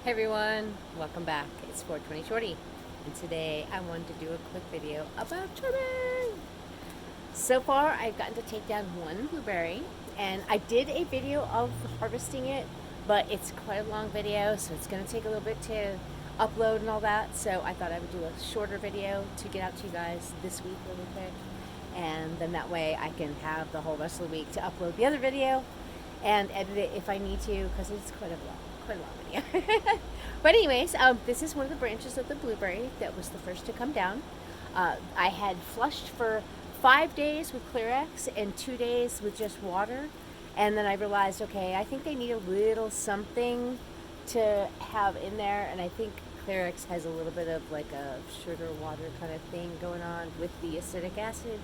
Hey everyone, welcome back. It's 420 Shorty, and today I wanted to do a quick video about trimming. So far, I've gotten to take down one blueberry, and I did a video of harvesting it, but it's quite a long video, so it's going to take a little bit to upload and all that. So I thought I would do a shorter video to get out to you guys this week really quick, and then that way I can have the whole rest of the week to upload the other video and edit it if I need to, because it's quite a long video. But anyways, this is one of the branches of the blueberry that was the first to come down. I had flushed for 5 days with Clear-X and 2 days with just water, and then I realized, okay, I think they need a little something to have in there, and I think Clear-X has a little bit of like a sugar water kind of thing going on with the acidic acid,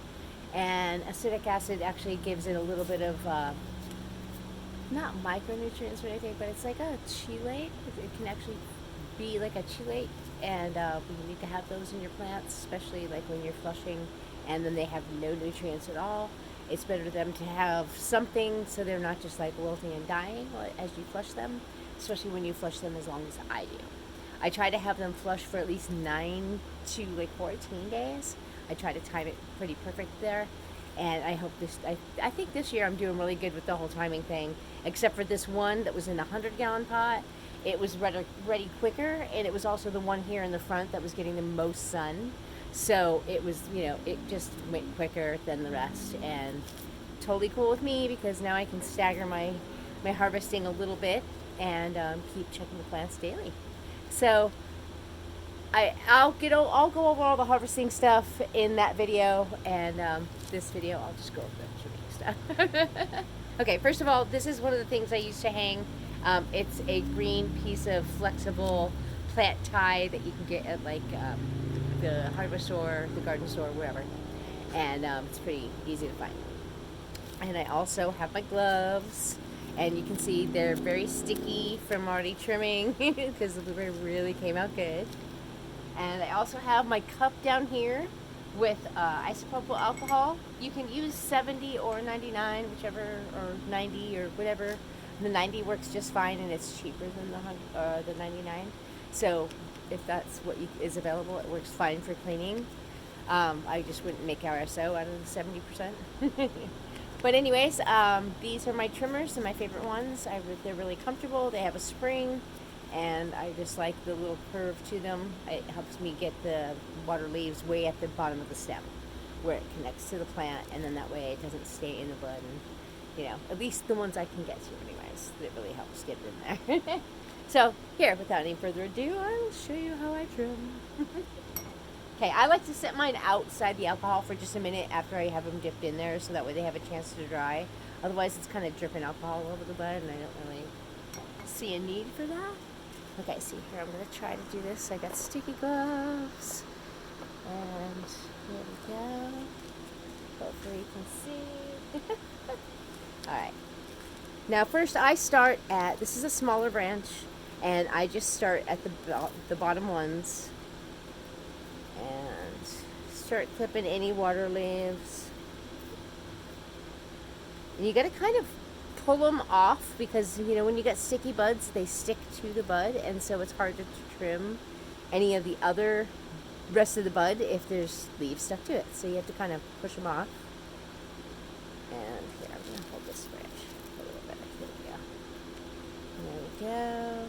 and acidic acid actually gives it a little bit of not micronutrients or anything, but it's like a chelate. It can actually be like a chelate, and you need to have those in your plants, especially like when you're flushing and then they have no nutrients at all. It's better for them to have something so they're not just like wilting and dying as you flush them, especially when you flush them as long as I do. I try to have them flush for at least 9 to like 14 days. I try to time it pretty perfect there, and I hope I think this year I'm doing really good with the whole timing thing, except for this one that was in a 100-gallon pot. It was ready quicker, and it was also the one here in the front that was getting the most sun. So it was, it just went quicker than the rest, and totally cool with me because now I can stagger my harvesting a little bit and keep checking the plants daily. So I'll go over all the harvesting stuff in that video, and this video I'll just go over the trimming stuff. Okay, first of all, this is one of the things I used to hang. It's a green piece of flexible plant tie that you can get at like the hardware store, the garden store, wherever, and it's pretty easy to find. And I also have my gloves, and you can see they're very sticky from already trimming because the blueberry really came out good. And I also have my cup down here with isopropyl alcohol. You can use 70 or 99, whichever, or 90 or whatever. The 90 works just fine, and it's cheaper than the 99. So if that's what is available, it works fine for cleaning. I just wouldn't make RSO out of the 70%. But anyways, these are my trimmers and my favorite ones. They're really comfortable. They have a spring, and I just like the little curve to them. It helps me get the water leaves way at the bottom of the stem where it connects to the plant, and then that way it doesn't stay in the bud, and at least the ones I can get to anyways. It really helps get it in there. So here, without any further ado, I'll show you how I trim. Okay, I like to set mine outside the alcohol for just a minute after I have them dipped in there, so that way they have a chance to dry. Otherwise it's kind of dripping alcohol all over the bud, and I don't really see a need for that. Okay, see here, I'm going to try to do this. I got sticky gloves, and here we go. Hopefully you can see. Alright, now first I start at, this is a smaller branch, and I just start at the bottom ones, and start clipping any water leaves. And you got to kind of pull them off because when you got sticky buds, they stick to the bud, and so it's hard to trim any of the other rest of the bud if there's leaves stuck to it. So you have to kind of push them off. And here, I'm going to hold this branch a little bit. Here we go. There we go.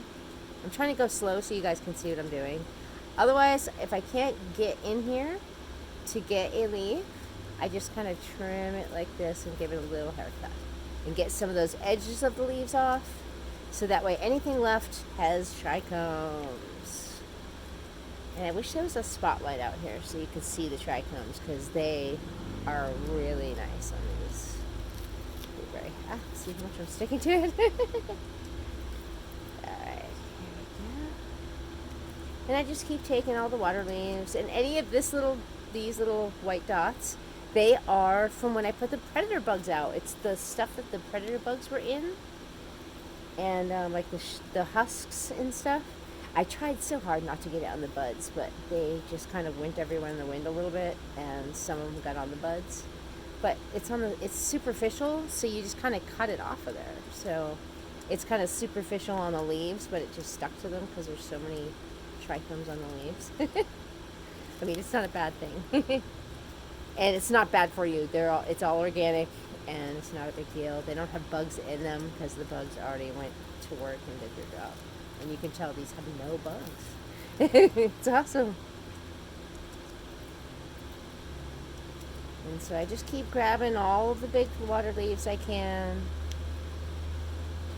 I'm trying to go slow so you guys can see what I'm doing. Otherwise, if I can't get in here to get a leaf, I just kind of trim it like this and give it a little haircut and get some of those edges of the leaves off, so that way anything left has trichomes. And I wish there was a spotlight out here so you could see the trichomes, because they are really nice on these blueberry. See how much I'm sticking to it. Alright, here we go. And I just keep taking all the water leaves, and any of these little white dots, they are from when I put the predator bugs out. It's the stuff that the predator bugs were in, and like the husks and stuff. I tried so hard not to get it on the buds, but they just kind of went everywhere in the wind a little bit, and some of them got on the buds. But it's superficial, so you just kind of cut it off of there. So It's kind of superficial on the leaves, but it just stuck to them because there's so many trichomes on the leaves. I mean, it's not a bad thing. And it's not bad for you. It's all organic, and it's not a big deal. They don't have bugs in them because the bugs already went to work and did their job. And you can tell these have no bugs. It's awesome. And so I just keep grabbing all of the big water leaves I can.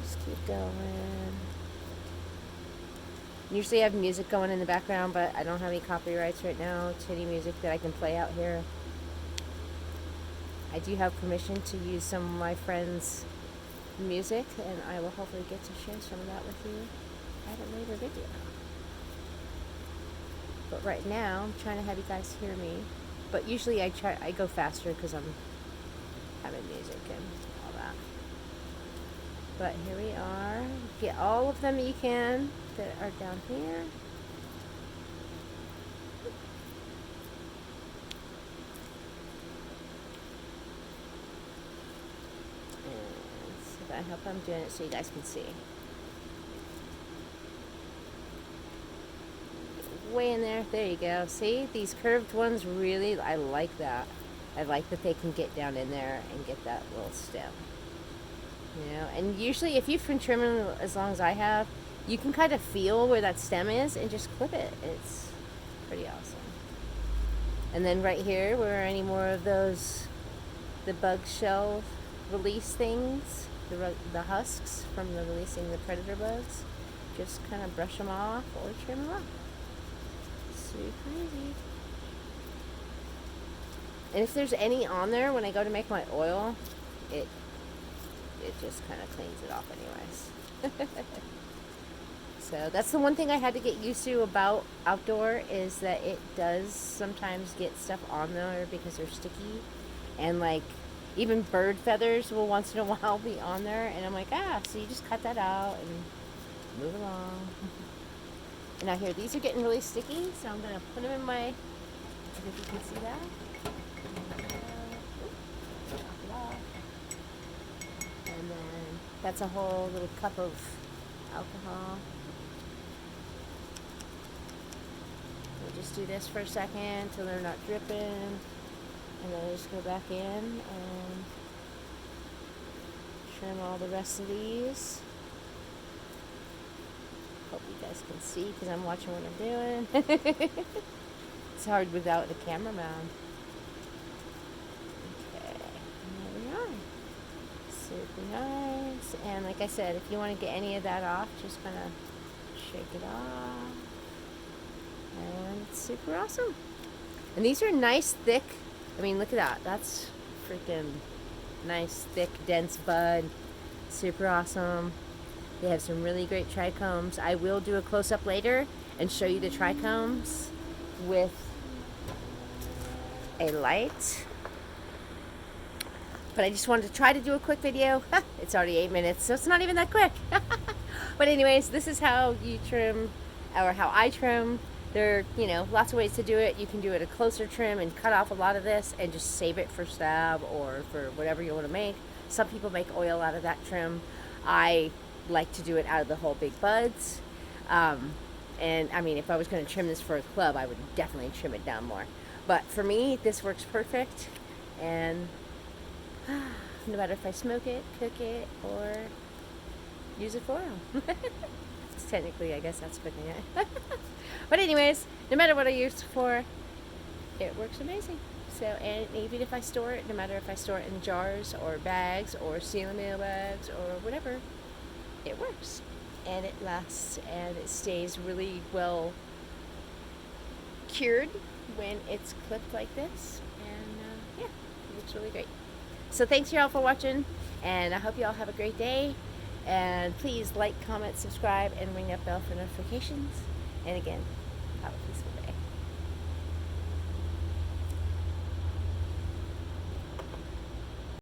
Just keep going. Usually I have music going in the background, but I don't have any copyrights right now to any music that I can play out here. I do have permission to use some of my friends' music, and I will hopefully get to share some of that with you at a later video. But right now, I'm trying to have you guys hear me. But usually I go faster because I'm having music and all that. But here we are. Get all of them you can that are down here. I hope I'm doing it so you guys can see. Way in there. There you go. See? These curved ones really, I like that. I like that they can get down in there and get that little stem. You know, and usually if you've been trimming as long as I have, you can kind of feel where that stem is and just clip it. It's pretty awesome. And then right here, where any more of those, the bug shell release things, the husks from the releasing the predator bugs, just kind of brush them off or trim them off. Super easy. And if there's any on there when I go to make my oil, it just kind of cleans it off anyways. So that's the one thing I had to get used to about outdoor, is that it does sometimes get stuff on there because they're sticky, and like even bird feathers will once in a while be on there, and I'm like, so you just cut that out and move along. And now here, these are getting really sticky, so I'm gonna put them in my, if you can see that. Knock it off. And then that's a whole little cup of alcohol. We'll just do this for a second until they're not dripping. And then I just go back in and trim all the rest of these. Hope you guys can see because I'm watching what I'm doing. It's hard without the camera mount. Okay, and there we are. Super nice. And like I said, if you want to get any of that off, just kind of shake it off. And it's super awesome. And these are nice, thick. I mean, look at that. That's freaking nice, thick, dense bud. Super awesome. They have some really great trichomes. I will do a close-up later and show you the trichomes with a light. But I just wanted to try to do a quick video. It's already 8 minutes, so it's not even that quick. But anyways, this is how you trim, or how I trim. There are, lots of ways to do it. You can do it a closer trim and cut off a lot of this and just save it for stab or for whatever you want to make. Some people make oil out of that trim. I like to do it out of the whole big buds. And I mean, if I was going to trim this for a club, I would definitely trim it down more. But for me, this works perfect. And no matter if I smoke it, cook it, or use it for oil. Technically, I guess that's cooking it. But anyways, no matter what I use it for, it works amazing. So, and even if I store it, no matter if I store it in jars or bags or sealing mail bags or whatever, it works. And it lasts and it stays really well cured when it's clipped like this. And yeah, it looks really great. So thanks y'all for watching, and I hope y'all have a great day. And please like, comment, subscribe, and ring that bell for notifications. And again, have a peaceful day.